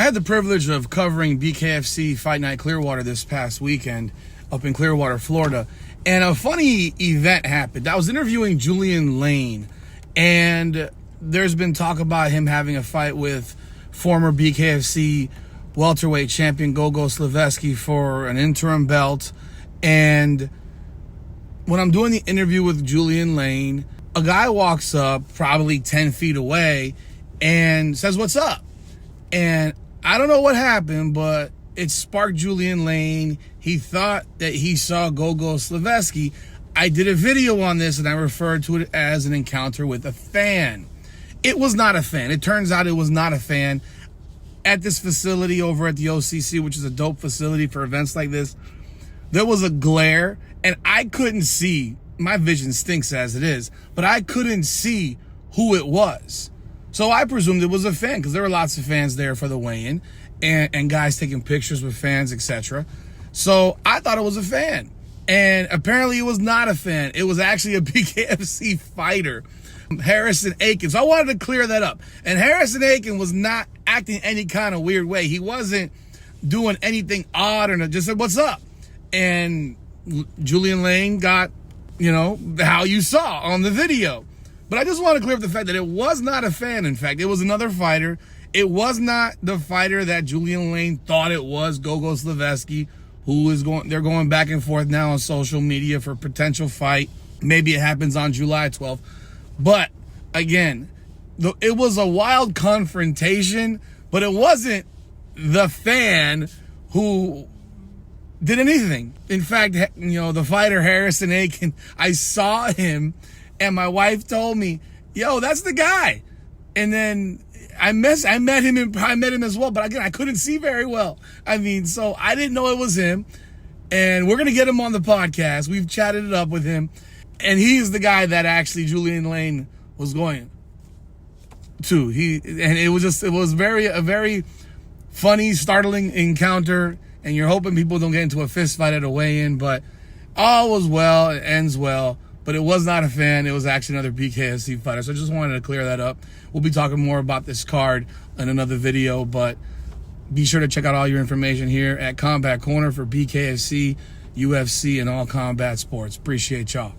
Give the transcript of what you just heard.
had the privilege of covering BKFC Fight Night Clearwater this past weekend up in Clearwater, Florida. And a funny event happened. I was interviewing Julian Lane, and there's been talk about him having a fight with former BKFC welterweight champion Gogo Slavetsky for an interim belt. And when I'm doing the interview with Julian Lane, a guy walks up probably 10 feet away and says, "What's up?" And I don't know what happened, but it sparked Julian Lane. He thought that he saw Gogo Slavetsky. I did a video on this, and I referred to it as an encounter with a fan. It was not a fan. It turns out it was not a fan. At this facility over at the OCC, which is a dope facility for events like this, there was a glare, and I couldn't see. My vision stinks as it is, but I couldn't see who it was. So I presumed it was a fan, because there were lots of fans there for the weigh-in, and guys taking pictures with fans, etc. So I thought it was a fan. And apparently it was not a fan. It was actually a BKFC fighter, Harrison Aiken. So I wanted to clear that up. And Harrison Aiken was not acting any kind of weird way. He wasn't doing anything odd, or just said, "What's up?" And Julian Lane got, how you saw on the video. But I just want to clear up the fact that it was not a fan. In fact, it was another fighter. It was not the fighter that Julian Lane thought it was, Gogo Slavetsky, they're going back and forth now on social media for potential fight. Maybe it happens on July 12th. But again, it was a wild confrontation, but it wasn't the fan who did anything. In fact, the fighter Harrison Aiken, I saw him, and my wife told me, "Yo, that's the guy." And then I met him as well, but again, I couldn't see very well. So I didn't know it was him. And we're gonna get him on the podcast. We've chatted it up with him, and he's the guy that actually Julian Lane was going to. It was a very funny, startling encounter. And you're hoping people don't get into a fist fight at a weigh-in, but all was well. It ends well. But it was not a fan. It was actually another BKFC fighter. So I just wanted to clear that up. We'll be talking more about this card in another video, but be sure to check out all your information here at Combat Corner for BKFC, UFC, and all combat sports. Appreciate y'all.